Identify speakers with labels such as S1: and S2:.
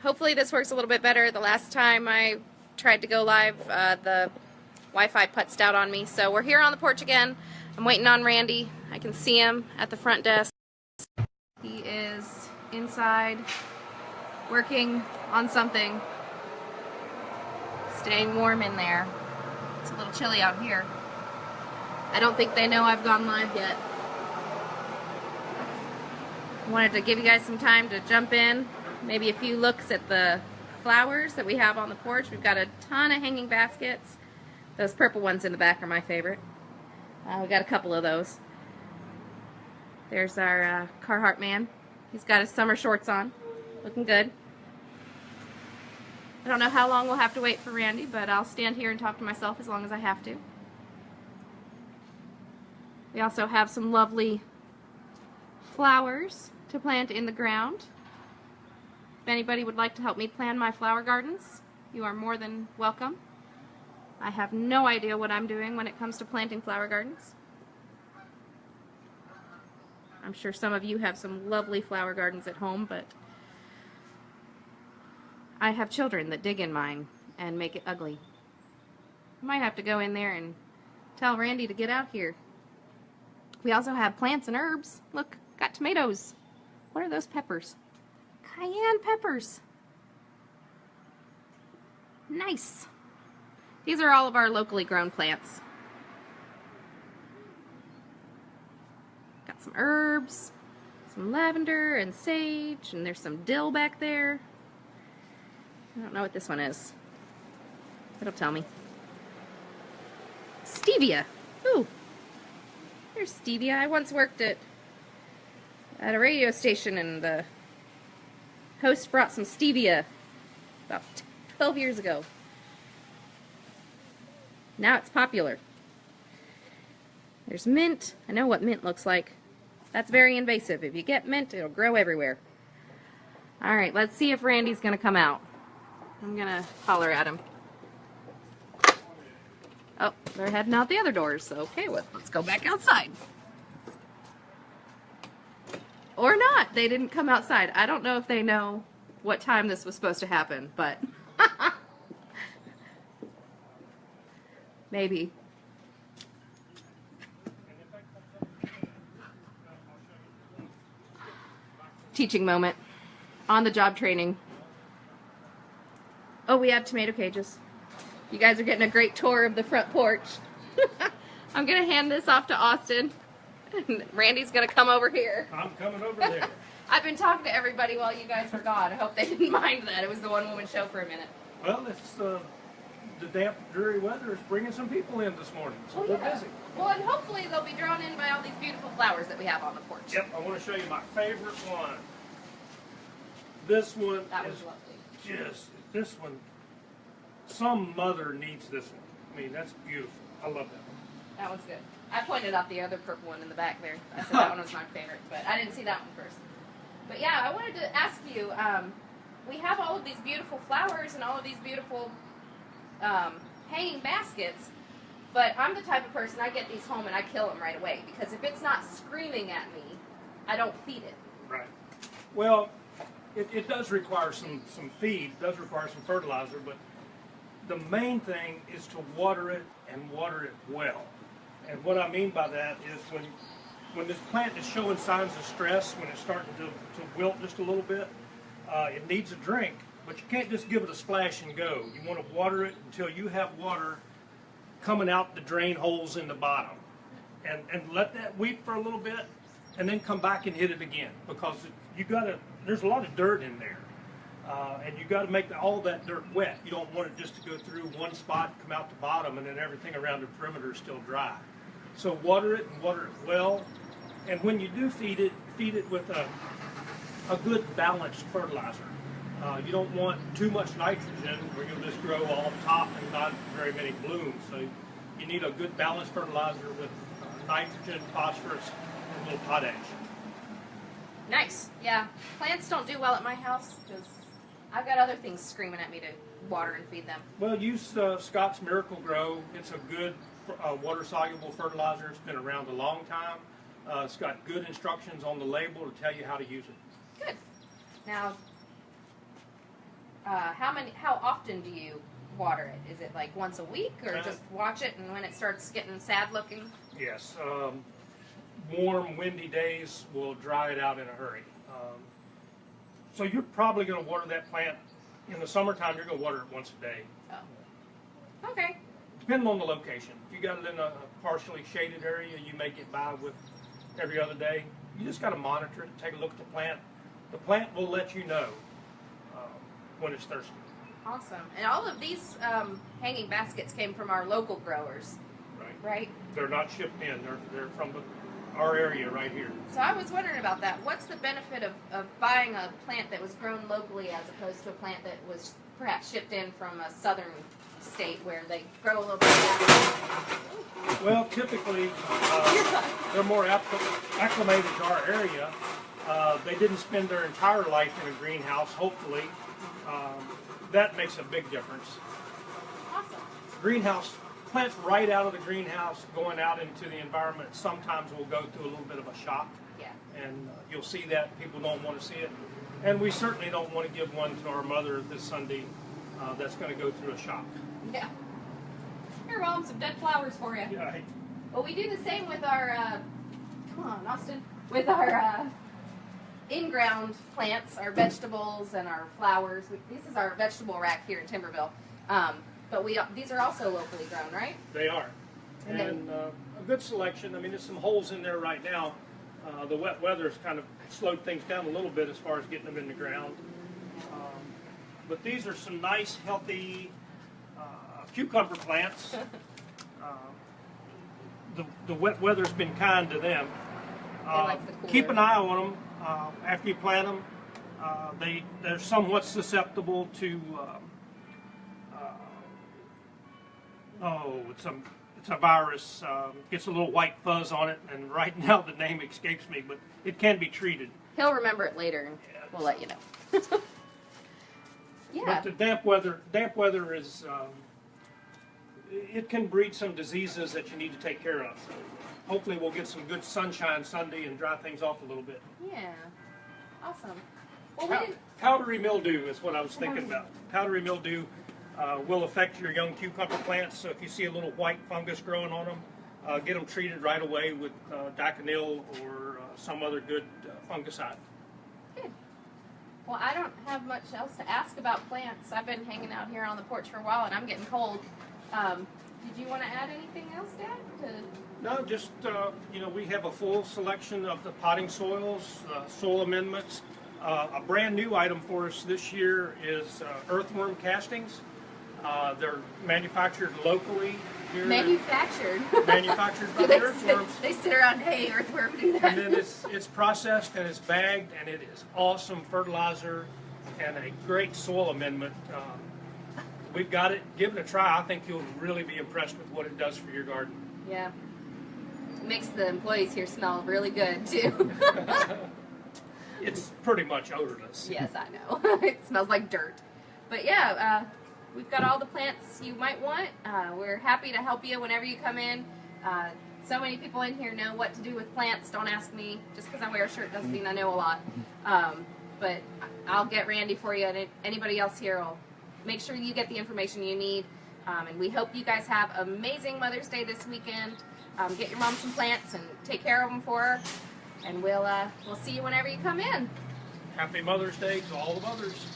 S1: hopefully this works a little bit better. The last time I tried to go live, the Wi-Fi putzed out on me. So we're here on the porch again. I'm waiting on Randy. I can see him at the front desk. He is inside working on something. Staying warm in there. It's a little chilly out here. I don't think they know I've gone live yet. I wanted to give you guys some time to jump in. Maybe a few looks at the flowers that we have on the porch. We've got a ton of hanging baskets. Those purple ones in the back are my favorite. We got a couple of those. There's our Carhartt man. He's got his summer shorts on. Looking good. I don't know how long we'll have to wait for Randy, but I'll stand here and talk to myself as long as I have to. We also have some lovely flowers to plant in the ground. If anybody would like to help me plan my flower gardens, you are more than welcome. I have no idea what I'm doing when it comes to planting flower gardens. I'm sure some of you have some lovely flower gardens at home, but I have children that dig in mine and make it ugly. I might have to go in there and tell Randy to get out here. We also have plants and herbs. Look, got tomatoes. What are those peppers? Cayenne peppers. Nice. These are all of our locally grown plants. Got some herbs, some lavender and sage, and there's some dill back there. I don't know what this one is. It'll tell me. Stevia. Ooh. There's stevia. I once worked at a radio station, and the host brought some stevia about 12 years ago. Now it's popular. There's mint. I know what mint looks like. That's very invasive. If you get mint, it'll grow everywhere. Alright, let's see if Randy's going to come out. I'm going to holler at him. Oh, they're heading out the other doors. Okay, well, let's go back outside. Or not. They didn't come outside. I don't know if they know what time this was supposed to happen, but maybe. Teaching moment. On the job training. Oh, we have tomato cages. You guys are getting a great tour of the front porch. I'm going to hand this off to Austin. And Randy's going to come over here.
S2: I'm coming over there.
S1: I've been talking to everybody while you guys were gone. I hope they didn't mind that. It was the one-woman show for a minute.
S2: Well, it's the damp, dreary weather is bringing some people in this morning, so
S1: Well,
S2: we're
S1: yeah.
S2: busy.
S1: Well, and hopefully they'll be drawn in by all these beautiful flowers that we have on the porch.
S2: Yep, I want to show you my favorite one. This one
S1: That
S2: is
S1: was lovely.
S2: just, this one, some mother needs this one. I mean, that's beautiful. I love that one.
S1: That one's good. I pointed out the other purple one in the back there. I said that one was my favorite, but I didn't see that one first. But yeah, I wanted to ask you, we have all of these beautiful flowers and all of these beautiful hanging baskets, but I'm the type of person, I get these home and I kill them right away, because if it's not screaming at me, I don't feed it.
S2: Right. Well, it does require some feed, it does require some fertilizer, but the main thing is to water it and water it well. And what I mean by that is when this plant is showing signs of stress, when it's starting to wilt just a little bit, it needs a drink, but you can't just give it a splash and go. You want to water it until you have water coming out the drain holes in the bottom. And let that weep for a little bit, and then come back and hit it again, because there's a lot of dirt in there. And you got to make all that dirt wet. You don't want it just to go through one spot, come out the bottom, and then everything around the perimeter is still dry. So water it and water it well. And when you do feed it with a good balanced fertilizer. You don't want too much nitrogen where you'll just grow all top and not very many blooms. So you need a good balanced fertilizer with nitrogen, phosphorus, and a little potash.
S1: Nice. Yeah. Plants don't do well at my house because I've got other things screaming at me to water and feed them.
S2: Well, use Scott's Miracle Grow. It's a good water-soluble fertilizer. It's been around a long time. It's got good instructions on the label to tell you how to use it.
S1: Good. Now, How often do you water it? Is it like once a week, or just watch it and when it starts getting sad looking?
S2: Yes. Warm, windy days will dry it out in a hurry. So you're probably going to water that plant in the summertime. You're going to water it once a day.
S1: Oh. Okay.
S2: Depending on the location. If you got it in a partially shaded area, you may get by with every other day. You just got to monitor it, take a look at the plant. The plant will let you know when it's thirsty.
S1: Awesome. And all of these hanging baskets came from our local growers, right?
S2: They're not shipped in. They're from our area right here.
S1: So I was wondering about that. What's the benefit of buying a plant that was grown locally as opposed to a plant that was perhaps shipped in from a southern state where they grow a little bit faster?
S2: Well, typically, they're more acclimated to our area. They didn't spend their entire life in a greenhouse, hopefully. That makes a big difference.
S1: Awesome.
S2: Greenhouse, plants right out of the greenhouse going out into the environment sometimes will go through a little bit of a shock.
S1: Yeah.
S2: And you'll see that. People don't want to see it. And we certainly don't want to give one to our mother this Sunday that's going to go through a shock.
S1: Yeah. Here, Mom, some dead flowers for you.
S2: Yeah.
S1: Well, we do the same with our, come on, Austin, with our in-ground plants, our vegetables and our flowers. This is our vegetable rack here in Timberville. But these are also locally grown, right?
S2: They are.
S1: And
S2: And a good selection. I mean, there's some holes in there right now. The wet weather's kind of slowed things down a little bit as far as getting them in the ground. But these are some nice, healthy cucumber plants. The wet weather's been kind to them.
S1: like the cooler.
S2: Keep an eye on them after you plant them. They're somewhat susceptible to it's a virus. Gets a little white fuzz on it, and right now the name escapes me, but it can be treated.
S1: He'll remember it later, and we'll let you know. Yeah.
S2: But the damp weather is it can breed some diseases that you need to take care of. So hopefully we'll get some good sunshine Sunday and dry things off a little bit.
S1: Yeah. Awesome. Well, we didn't...
S2: Powdery mildew is what I was thinking about. Powdery mildew will affect your young cucumber plants. So if you see a little white fungus growing on them, get them treated right away with Daconil or some other good fungicide.
S1: Good. Well, I don't have much else to ask about plants. I've been hanging out here on the porch for a while, and I'm getting cold. Did you want to add anything else, Dad?
S2: No, just, we have a full selection of the potting soils, soil amendments. A brand new item for us this year is earthworm castings. They're manufactured locally here.
S1: Manufactured
S2: By the earthworms.
S1: They sit around, hey, earthworm, do that.
S2: And then it's processed and it's bagged, and it is awesome fertilizer and a great soil amendment. We've got it. Give it a try. I think you'll really be impressed with what it does for your garden.
S1: Yeah. It makes the employees here smell really good, too.
S2: It's pretty much odorless.
S1: Yes, I know. It smells like dirt. But yeah, we've got all the plants you might want. We're happy to help you whenever you come in. So many people in here know what to do with plants. Don't ask me. Just because I wear a shirt doesn't mean I know a lot. But I'll get Randy for you, and anybody else here will make sure you get the information you need. And we hope you guys have amazing Mother's Day this weekend. Get your mom some plants and take care of them for her. And we'll see you whenever you come in.
S2: Happy Mother's Day to all the mothers.